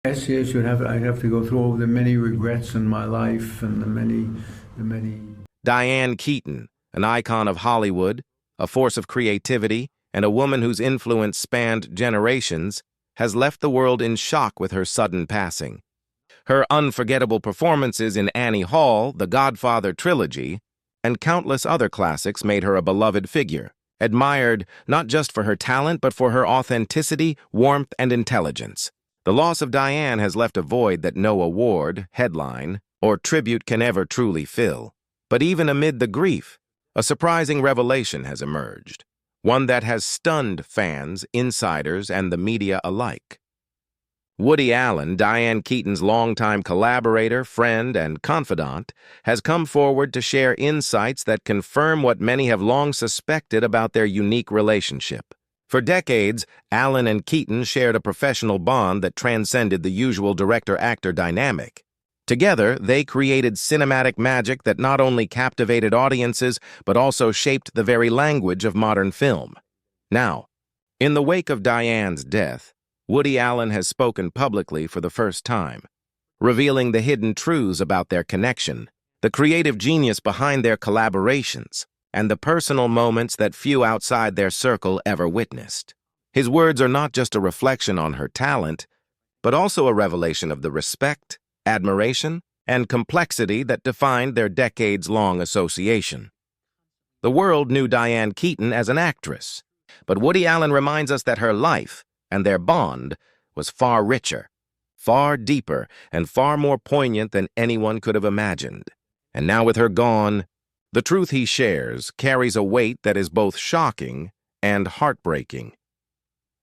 Yes, yes, I'd have to go through all the many regrets in my life and the many. Diane Keaton, an icon of Hollywood, a force of creativity, and a woman whose influence spanned generations, has left the world in shock with her sudden passing. Her unforgettable performances in Annie Hall, The Godfather trilogy, and countless other classics made her a beloved figure, admired not just for her talent but for her authenticity, warmth, and intelligence. The loss of Diane has left a void that no award, headline, or tribute can ever truly fill. But even amid the grief, a surprising revelation has emerged, one that has stunned fans, insiders, and the media alike. Woody Allen, Diane Keaton's longtime collaborator, friend, and confidant, has come forward to share insights that confirm what many have long suspected about their unique relationship. For decades, Allen and Keaton shared a professional bond that transcended the usual director-actor dynamic. Together, they created cinematic magic that not only captivated audiences but also shaped the very language of modern film. Now, in the wake of Diane's death, Woody Allen has spoken publicly for the first time, revealing the hidden truths about their connection, the creative genius behind their collaborations, and the personal moments that few outside their circle ever witnessed. His words are not just a reflection on her talent, but also a revelation of the respect, admiration, and complexity that defined their decades-long association. The world knew Diane Keaton as an actress, but Woody Allen reminds us that her life and their bond was far richer, far deeper, and far more poignant than anyone could have imagined. And now with her gone, the truth he shares carries a weight that is both shocking and heartbreaking.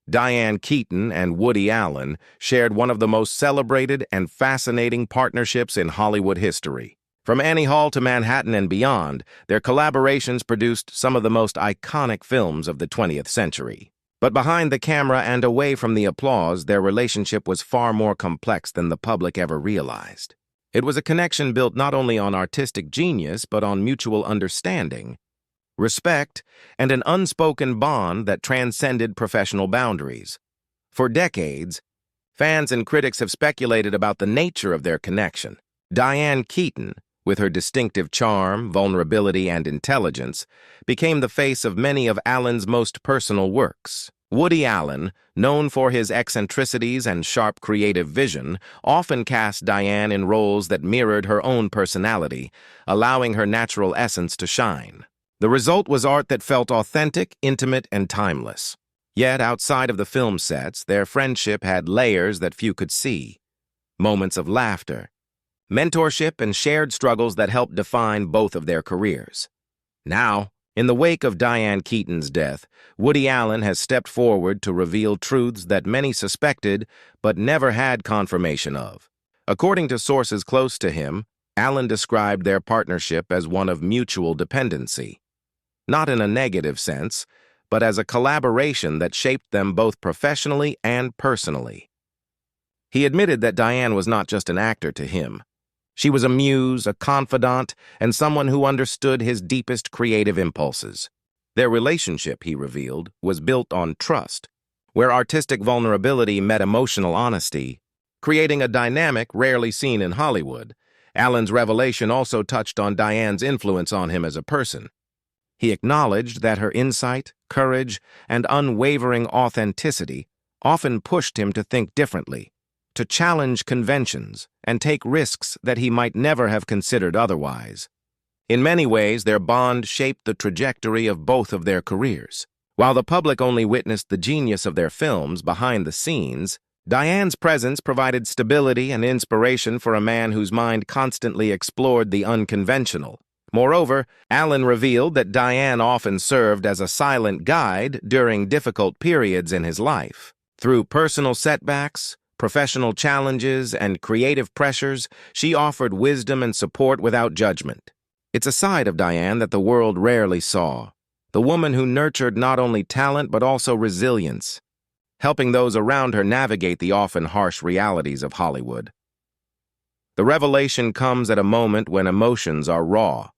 Diane Keaton and Woody Allen shared one of the most celebrated and fascinating partnerships in Hollywood history. From Annie Hall to Manhattan and beyond, their collaborations produced some of the most iconic films of the 20th century. But behind the camera and away from the applause, their relationship was far more complex than the public ever realized. It was a connection built not only on artistic genius, but on mutual understanding, respect, and an unspoken bond that transcended professional boundaries. For decades, fans and critics have speculated about the nature of their connection. Diane Keaton, with her distinctive charm, vulnerability, and intelligence, became the face of many of Allen's most personal works. Woody Allen, known for his eccentricities and sharp creative vision, often cast Diane in roles that mirrored her own personality, allowing her natural essence to shine. The result was art that felt authentic, intimate, and timeless. Yet, outside of the film sets, their friendship had layers that few could see. Moments of laughter, mentorship, and shared struggles that helped define both of their careers. Now, in the wake of Diane Keaton's death, Woody Allen has stepped forward to reveal truths that many suspected but never had confirmation of. According to sources close to him, Allen described their partnership as one of mutual dependency. Not in a negative sense, but as a collaboration that shaped them both professionally and personally. He admitted that Diane was not just an actor to him. She was a muse, a confidant, and someone who understood his deepest creative impulses. Their relationship, he revealed, was built on trust, where artistic vulnerability met emotional honesty, creating a dynamic rarely seen in Hollywood. Allen's revelation also touched on Diane's influence on him as a person. He acknowledged that her insight, courage, and unwavering authenticity often pushed him to think differently, to challenge conventions, and take risks that he might never have considered otherwise. In many ways, their bond shaped the trajectory of both of their careers. While the public only witnessed the genius of their films behind the scenes, Diane's presence provided stability and inspiration for a man whose mind constantly explored the unconventional. Moreover, Allen revealed that Diane often served as a silent guide during difficult periods in his life. Through personal setbacks, professional challenges, and creative pressures, she offered wisdom and support without judgment. It's a side of Diane that the world rarely saw, the woman who nurtured not only talent but also resilience, helping those around her navigate the often harsh realities of Hollywood. The revelation comes at a moment when emotions are raw.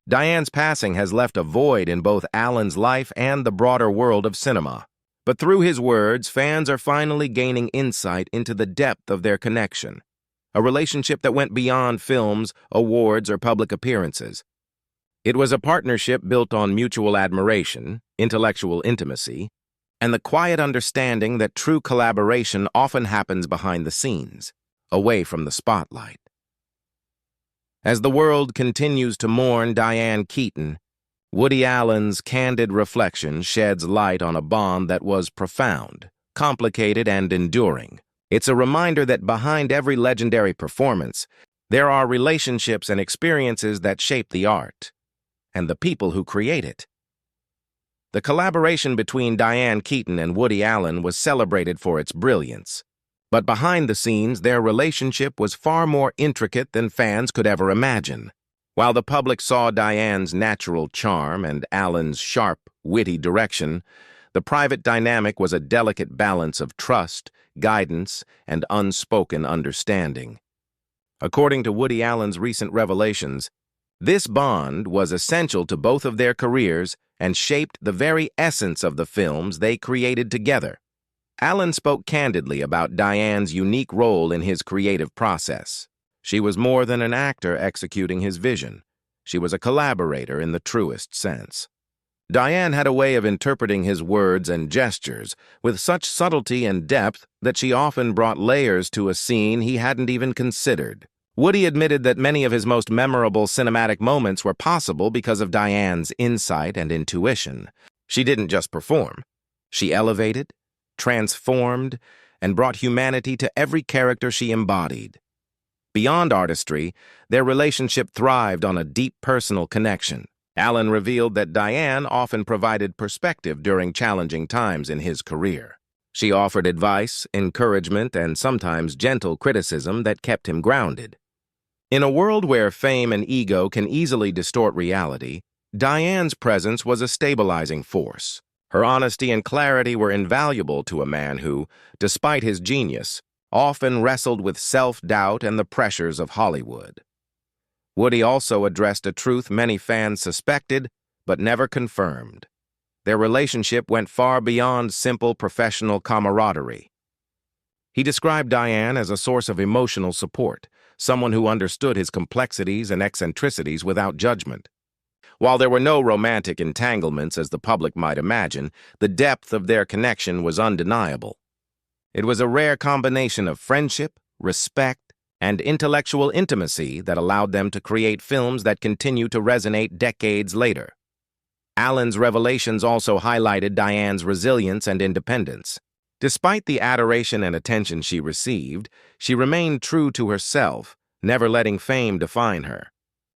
Diane's passing has left a void in both Allen's life and the broader world of cinema. But through his words, fans are finally gaining insight into the depth of their connection, a relationship that went beyond films, awards, or public appearances. It was a partnership built on mutual admiration, intellectual intimacy, and the quiet understanding that true collaboration often happens behind the scenes, away from the spotlight. As the world continues to mourn Diane Keaton, Woody Allen's candid reflection sheds light on a bond that was profound, complicated, and enduring. It's a reminder that behind every legendary performance, there are relationships and experiences that shape the art, and the people who create it. The collaboration between Diane Keaton and Woody Allen was celebrated for its brilliance, but behind the scenes, their relationship was far more intricate than fans could ever imagine. While the public saw Diane's natural charm and Allen's sharp, witty direction, the private dynamic was a delicate balance of trust, guidance, and unspoken understanding. According to Woody Allen's recent revelations, this bond was essential to both of their careers and shaped the very essence of the films they created together. Allen spoke candidly about Diane's unique role in his creative process. She was more than an actor executing his vision. She was a collaborator in the truest sense. Diane had a way of interpreting his words and gestures with such subtlety and depth that she often brought layers to a scene he hadn't even considered. Woody admitted that many of his most memorable cinematic moments were possible because of Diane's insight and intuition. She didn't just perform. She elevated, transformed, and brought humanity to every character she embodied. Beyond artistry, their relationship thrived on a deep personal connection. Allen revealed that Diane often provided perspective during challenging times in his career. She offered advice, encouragement, and sometimes gentle criticism that kept him grounded. In a world where fame and ego can easily distort reality, Diane's presence was a stabilizing force. Her honesty and clarity were invaluable to a man who, despite his genius, often wrestled with self-doubt and the pressures of Hollywood. Woody also addressed a truth many fans suspected but never confirmed. Their relationship went far beyond simple professional camaraderie. He described Diane as a source of emotional support, someone who understood his complexities and eccentricities without judgment. While there were no romantic entanglements as the public might imagine, the depth of their connection was undeniable. It was a rare combination of friendship, respect, and intellectual intimacy that allowed them to create films that continue to resonate decades later. Allen's revelations also highlighted Diane's resilience and independence. Despite the adoration and attention she received, she remained true to herself, never letting fame define her.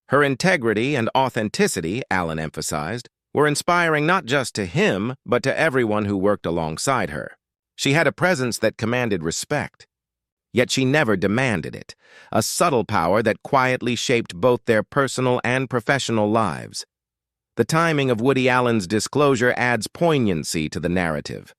Her integrity and authenticity, Allen emphasized, were inspiring not just to him, but to everyone who worked alongside her. She had a presence that commanded respect. Yet she never demanded it, a subtle power that quietly shaped both their personal and professional lives. The timing of Woody Allen's disclosure adds poignancy to the narrative.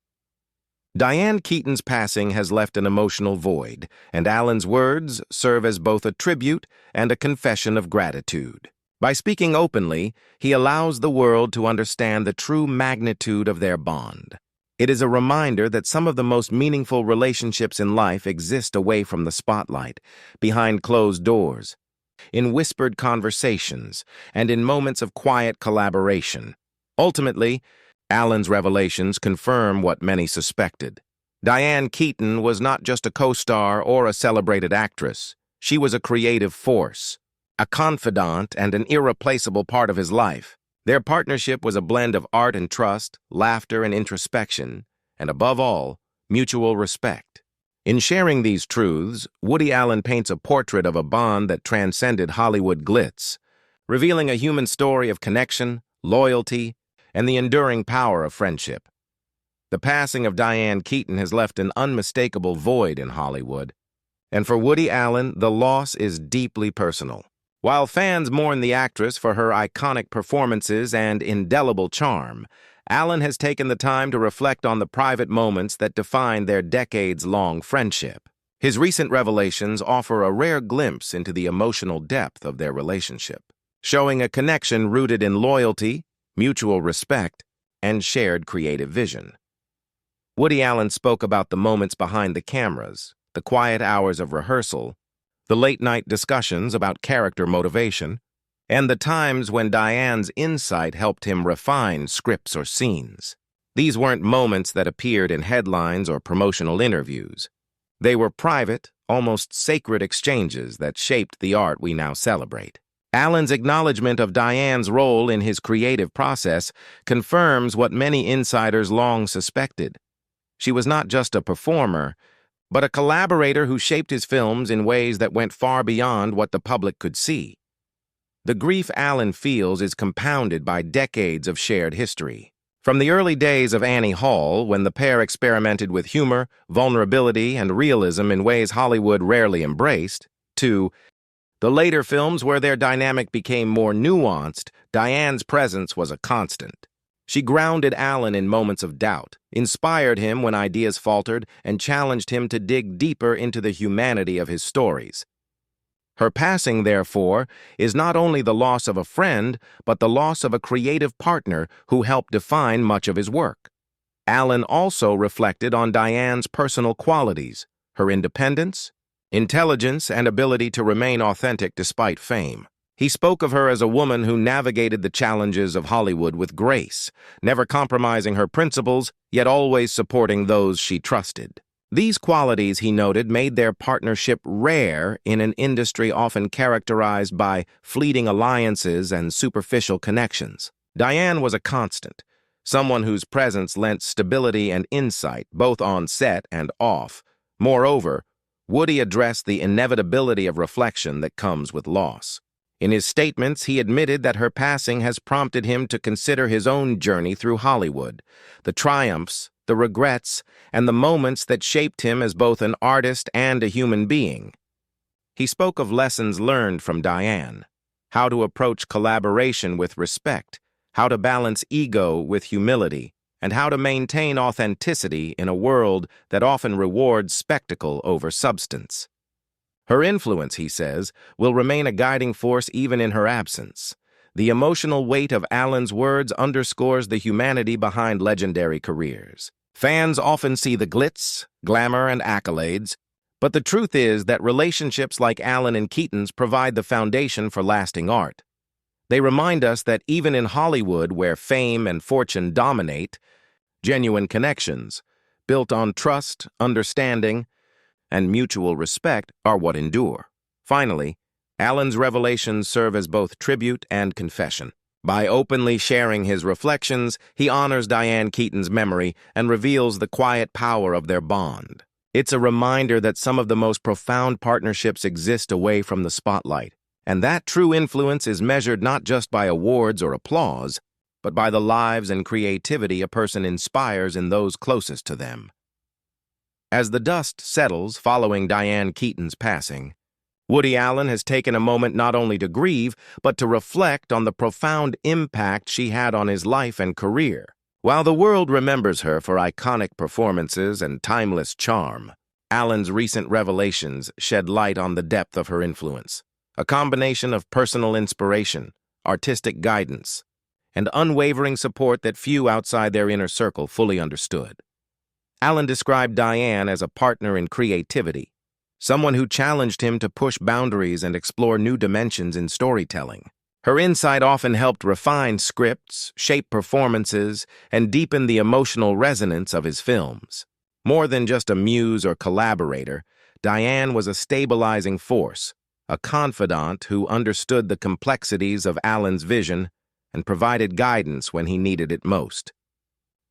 Diane Keaton's passing has left an emotional void, and Allen's words serve as both a tribute and a confession of gratitude. By speaking openly, he allows the world to understand the true magnitude of their bond. It is a reminder that some of the most meaningful relationships in life exist away from the spotlight, behind closed doors, in whispered conversations, and in moments of quiet collaboration. Ultimately, Allen's revelations confirm what many suspected. Diane Keaton was not just a co-star or a celebrated actress. She was a creative force, a confidant, and an irreplaceable part of his life. Their partnership was a blend of art and trust, laughter and introspection, and above all, mutual respect. In sharing these truths, Woody Allen paints a portrait of a bond that transcended Hollywood glitz, revealing a human story of connection, loyalty, and the enduring power of friendship. The passing of Diane Keaton has left an unmistakable void in Hollywood, and for Woody Allen, the loss is deeply personal. While fans mourn the actress for her iconic performances and indelible charm, Allen has taken the time to reflect on the private moments that define their decades-long friendship. His recent revelations offer a rare glimpse into the emotional depth of their relationship, showing a connection rooted in loyalty, mutual respect, and shared creative vision. Woody Allen spoke about the moments behind the cameras, the quiet hours of rehearsal, the late-night discussions about character motivation, and the times when Diane's insight helped him refine scripts or scenes. These weren't moments that appeared in headlines or promotional interviews. They were private, almost sacred exchanges that shaped the art we now celebrate. Allen's acknowledgement of Diane's role in his creative process confirms what many insiders long suspected. She was not just a performer, but a collaborator who shaped his films in ways that went far beyond what the public could see. The grief Allen feels is compounded by decades of shared history. From the early days of Annie Hall, when the pair experimented with humor, vulnerability, and realism in ways Hollywood rarely embraced, to the later films where their dynamic became more nuanced, Diane's presence was a constant. She grounded Allen in moments of doubt, inspired him when ideas faltered, and challenged him to dig deeper into the humanity of his stories. Her passing, therefore, is not only the loss of a friend, but the loss of a creative partner who helped define much of his work. Allen also reflected on Diane's personal qualities, her independence, intelligence, and ability to remain authentic despite fame. He spoke of her as a woman who navigated the challenges of Hollywood with grace, never compromising her principles, yet always supporting those she trusted. These qualities, he noted, made their partnership rare in an industry often characterized by fleeting alliances and superficial connections. Diane was a constant, someone whose presence lent stability and insight, both on set and off. Moreover, Woody addressed the inevitability of reflection that comes with loss. In his statements, he admitted that her passing has prompted him to consider his own journey through Hollywood, the triumphs, the regrets, and the moments that shaped him as both an artist and a human being. He spoke of lessons learned from Diane, how to approach collaboration with respect, how to balance ego with humility, and how to maintain authenticity in a world that often rewards spectacle over substance. Her influence, he says, will remain a guiding force even in her absence. The emotional weight of Allen's words underscores the humanity behind legendary careers. Fans often see the glitz, glamour, and accolades, but the truth is that relationships like Allen and Keaton's provide the foundation for lasting art. They remind us that even in Hollywood, where fame and fortune dominate, genuine connections, built on trust, understanding, and mutual respect, are what endure. Finally, Allen's revelations serve as both tribute and confession. By openly sharing his reflections, he honors Diane Keaton's memory and reveals the quiet power of their bond. It's a reminder that some of the most profound partnerships exist away from the spotlight, and that true influence is measured not just by awards or applause, but by the lives and creativity a person inspires in those closest to them. As the dust settles following Diane Keaton's passing, Woody Allen has taken a moment not only to grieve, but to reflect on the profound impact she had on his life and career. While the world remembers her for iconic performances and timeless charm, Allen's recent revelations shed light on the depth of her influence, a combination of personal inspiration, artistic guidance, and unwavering support that few outside their inner circle fully understood. Allen described Diane as a partner in creativity, someone who challenged him to push boundaries and explore new dimensions in storytelling. Her insight often helped refine scripts, shape performances, and deepen the emotional resonance of his films. More than just a muse or collaborator, Diane was a stabilizing force, a confidant who understood the complexities of Allen's vision and provided guidance when he needed it most.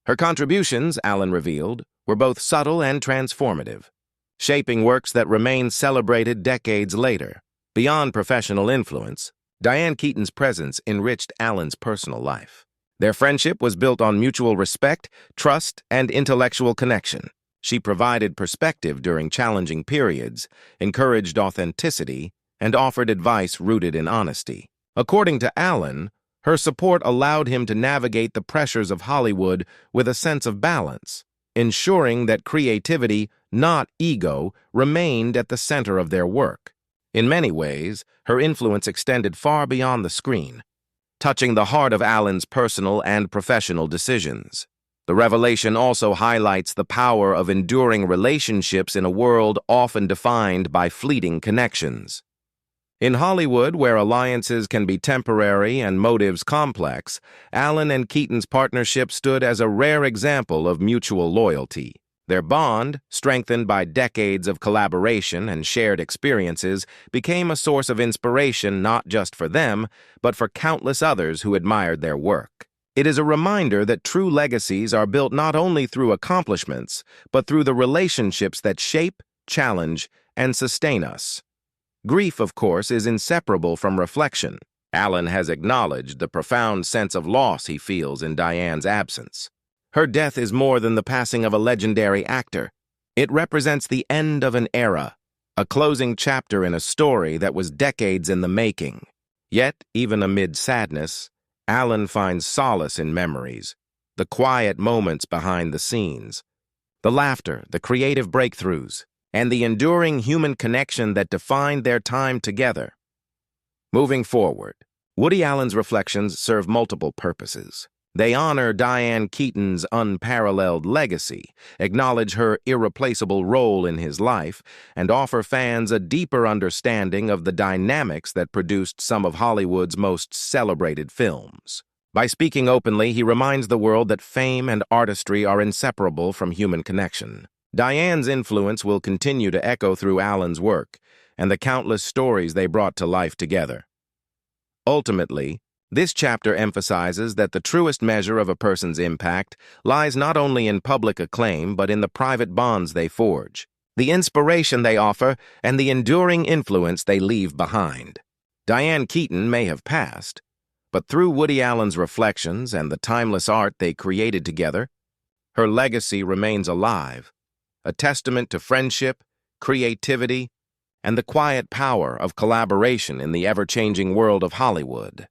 Her contributions, Allen revealed, were both subtle and transformative, shaping works that remain celebrated decades later. Beyond professional influence, Diane Keaton's presence enriched Allen's personal life. Their friendship was built on mutual respect, trust, and intellectual connection. She provided perspective during challenging periods, encouraged authenticity, and offered advice rooted in honesty. According to Allen, her support allowed him to navigate the pressures of Hollywood with a sense of balance, ensuring that creativity, not ego, remained at the center of their work. In many ways, her influence extended far beyond the screen, touching the heart of Allen's personal and professional decisions. The revelation also highlights the power of enduring relationships in a world often defined by fleeting connections. In Hollywood, where alliances can be temporary and motives complex, Allen and Keaton's partnership stood as a rare example of mutual loyalty. Their bond, strengthened by decades of collaboration and shared experiences, became a source of inspiration not just for them, but for countless others who admired their work. It is a reminder that true legacies are built not only through accomplishments, but through the relationships that shape, challenge, and sustain us. Grief, of course, is inseparable from reflection. Allen has acknowledged the profound sense of loss he feels in Diane's absence. Her death is more than the passing of a legendary actor. It represents the end of an era, a closing chapter in a story that was decades in the making. Yet, even amid sadness, Allen finds solace in memories, the quiet moments behind the scenes, the laughter, the creative breakthroughs, and the enduring human connection that defined their time together. Moving forward, Woody Allen's reflections serve multiple purposes. They honor Diane Keaton's unparalleled legacy, acknowledge her irreplaceable role in his life, and offer fans a deeper understanding of the dynamics that produced some of Hollywood's most celebrated films. By speaking openly, he reminds the world that fame and artistry are inseparable from human connection. Diane's influence will continue to echo through Allen's work and the countless stories they brought to life together. Ultimately, this chapter emphasizes that the truest measure of a person's impact lies not only in public acclaim but in the private bonds they forge, the inspiration they offer, and the enduring influence they leave behind. Diane Keaton may have passed, but through Woody Allen's reflections and the timeless art they created together, her legacy remains alive, a testament to friendship, creativity, and the quiet power of collaboration in the ever-changing world of Hollywood.